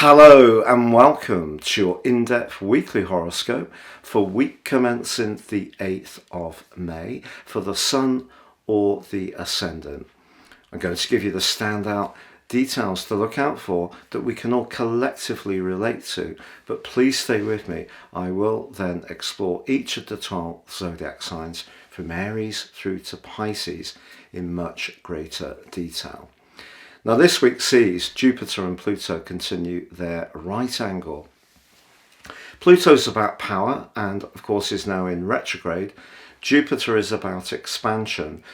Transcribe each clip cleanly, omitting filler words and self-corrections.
Hello and welcome to your in-depth weekly horoscope for week commencing the 8th of May for the Sun or the Ascendant. I'm going to give you the standout details to look out for that we can all collectively relate to, but please stay with me. I will then explore each of the 12 zodiac signs from Aries through to Pisces in much greater detail. Now this week sees Jupiter and Pluto continue their right angle. Pluto's about power and of course is now in retrograde. Jupiter is about expansion.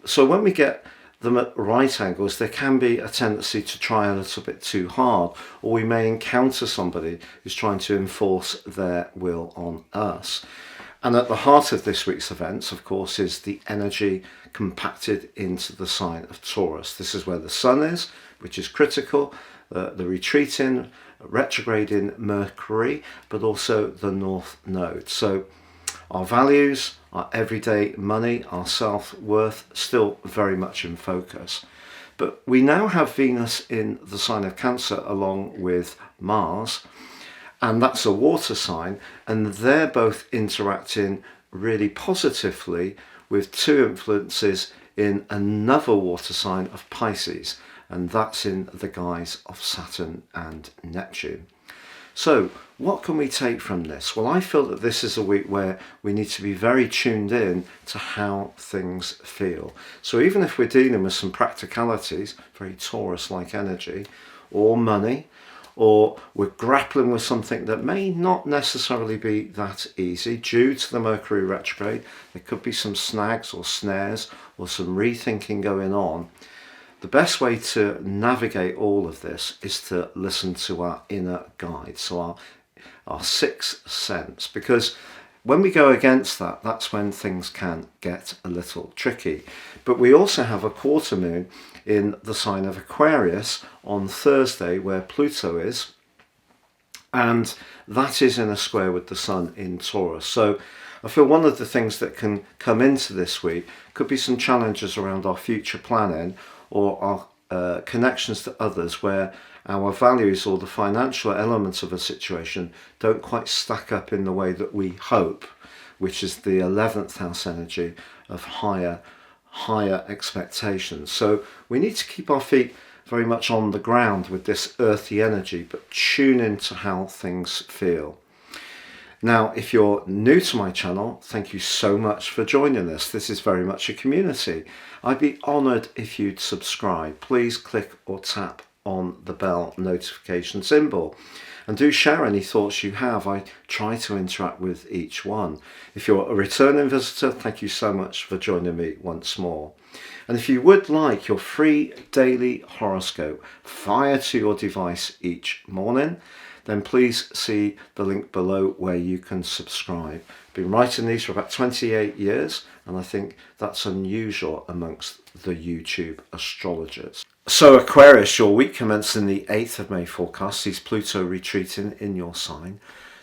So when we get them at right angles, there can be a tendency to try a little bit too hard, or we may encounter somebody who's trying to enforce their will on us. And at the heart of this week's events, of course, is the energy compacted into the sign of Taurus. This is where the Sun is, which is critical, the retreating, retrograding Mercury, but also the North Node. So our values, our everyday money, our self-worth, still very much in focus. But we now have Venus in the sign of Cancer along with Mars, and that's a water sign, and they're both interacting really positively with two influences in another water sign of Pisces, and that's in the guise of Saturn and Neptune. So what can we take from this? Well, I feel that this is a week where we need to be very tuned in to how things feel. So even if we're dealing with some practicalities, very Taurus-like energy, or money, or we're grappling with something that may not necessarily be that easy due to the Mercury retrograde, there could be some snags or snares or some rethinking going on. The best way to navigate all of this is to listen to our inner guide, so our sixth sense, because when we go against that, that's when things can get a little tricky. But we also have a quarter moon in the sign of Aquarius on Thursday, where Pluto is, and that is in a square with the Sun in Taurus. So I feel one of the things that can come into this week could be some challenges around our future planning or our connections to others, where our values or the financial elements of a situation don't quite stack up in the way that we hope, which is the 11th house energy of higher expectations. So we need to keep our feet very much on the ground with this earthy energy, but tune into how things feel. Now, if you're new to my channel, thank you so much for joining us. This is very much a community. I'd be honoured if you'd subscribe. Please click or tap on the bell notification symbol. And do share any thoughts you have. I try to interact with each one. If you're a returning visitor, thank you so much for joining me once more. And if you would like your free daily horoscope fired to your device each morning, then please see the link below where you can subscribe. I've been writing these for about 28 years, and I think that's unusual amongst the YouTube astrologers. So Aquarius, your week commencing the 8th of May forecast sees Pluto retreating in your sign,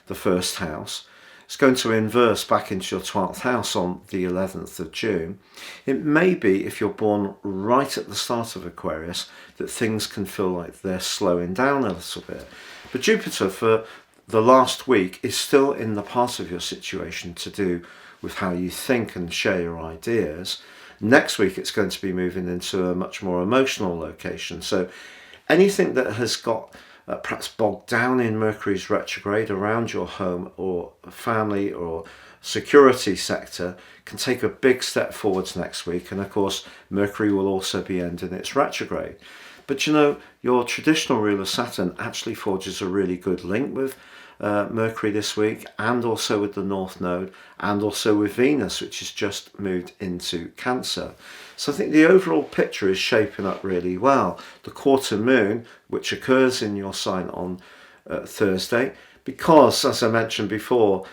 the first house. It's going to inverse back into your 12th house on the 11th of June. It may be, if you're born right at the start of Aquarius, that things can feel like they're slowing down a little bit. But Jupiter, for the last week, is still in the part of your situation to do with how you think and share your ideas. Next week, it's going to be moving into a much more emotional location. So anything that has got perhaps bogged down in Mercury's retrograde around your home or family or security sector can take a big step forwards next week. And of course, Mercury will also be ending its retrograde. But you know, your traditional ruler Saturn actually forges a really good link with Mercury this week, and also with the North Node, and also with Venus, which has just moved into Cancer. So I think the overall picture is shaping up really well. The quarter moon, which occurs in your sign on Thursday, because, as I mentioned before,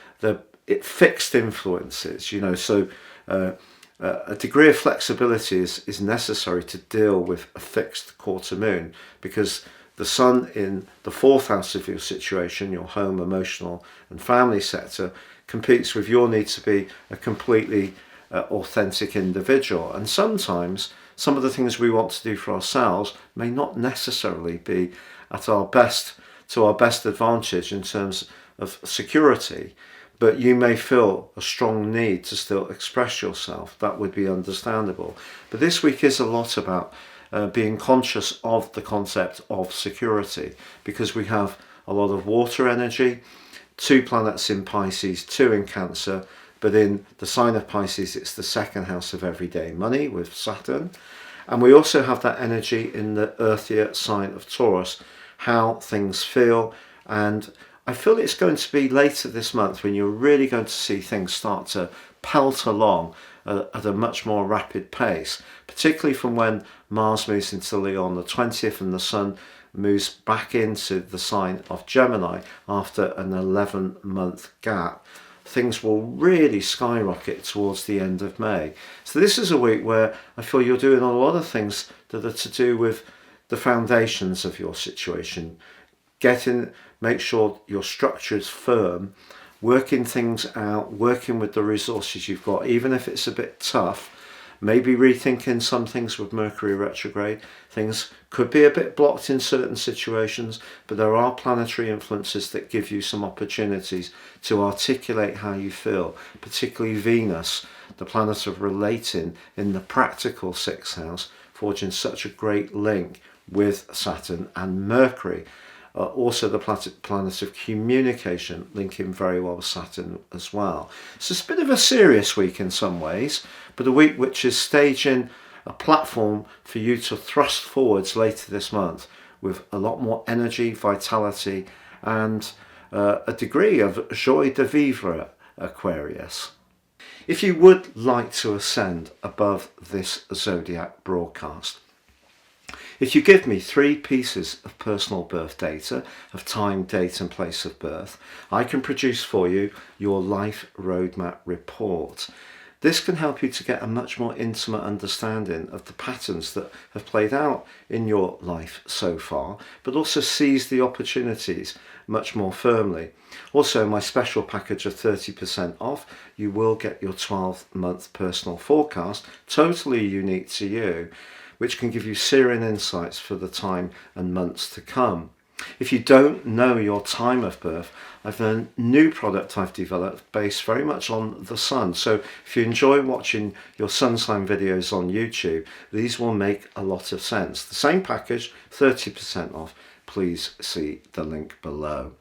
it fixed influences, you know, so a degree of flexibility is necessary to deal with a fixed quarter moon, because the Sun in the 4th house of your situation, your home, emotional and family sector, competes with your need to be a completely authentic individual. And sometimes some of the things we want to do for ourselves may not necessarily be at our best to our best advantage in terms of security, but you may feel a strong need to still express yourself. That would be understandable. But this week is a lot about being conscious of the concept of security, because we have a lot of water energy, 2 planets in Pisces, 2 in Cancer, but in the sign of Pisces it's the second house of everyday money with Saturn. And we also have that energy in the earthier sign of Taurus, how things feel. And I feel it's going to be later this month when you're really going to see things start to pelt along at a much more rapid pace, particularly from when Mars moves into Leo on the 20th and the Sun moves back into the sign of Gemini after an 11-month gap. Things will really skyrocket towards the end of May. So this is a week where I feel you're doing a lot of things that are to do with the foundations of your situation. Make sure your structure is firm, working things out, working with the resources you've got, even if it's a bit tough. Maybe rethinking some things with Mercury retrograde. Things could be a bit blocked in certain situations, but there are planetary influences that give you some opportunities to articulate how you feel, particularly Venus, the planet of relating in the practical 6th house, forging such a great link with Saturn and Mercury. Also the planet of communication, linking very well with Saturn as well. So it's a bit of a serious week in some ways, but a week which is staging a platform for you to thrust forwards later this month with a lot more energy, vitality, and a degree of joie de vivre, Aquarius. If you would like to ascend above this zodiac broadcast, if you give me 3 pieces of personal birth data of time, date and place of birth, I can produce for you your life roadmap report. This can help you to get a much more intimate understanding of the patterns that have played out in your life so far, but also seize the opportunities much more firmly. Also, my special package of 30% off, you will get your 12-month personal forecast, totally unique to you, which can give you searing insights for the time and months to come. If you don't know your time of birth, I've a new product I've developed based very much on the sun. So if you enjoy watching your sun sign videos on YouTube, these will make a lot of sense. The same package, 30% off. Please see the link below.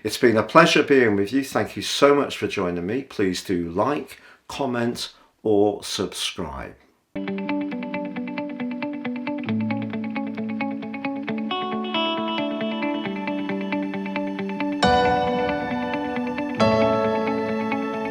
It's been a pleasure being with you. Thank you so much for joining me. Please do like, comment or subscribe.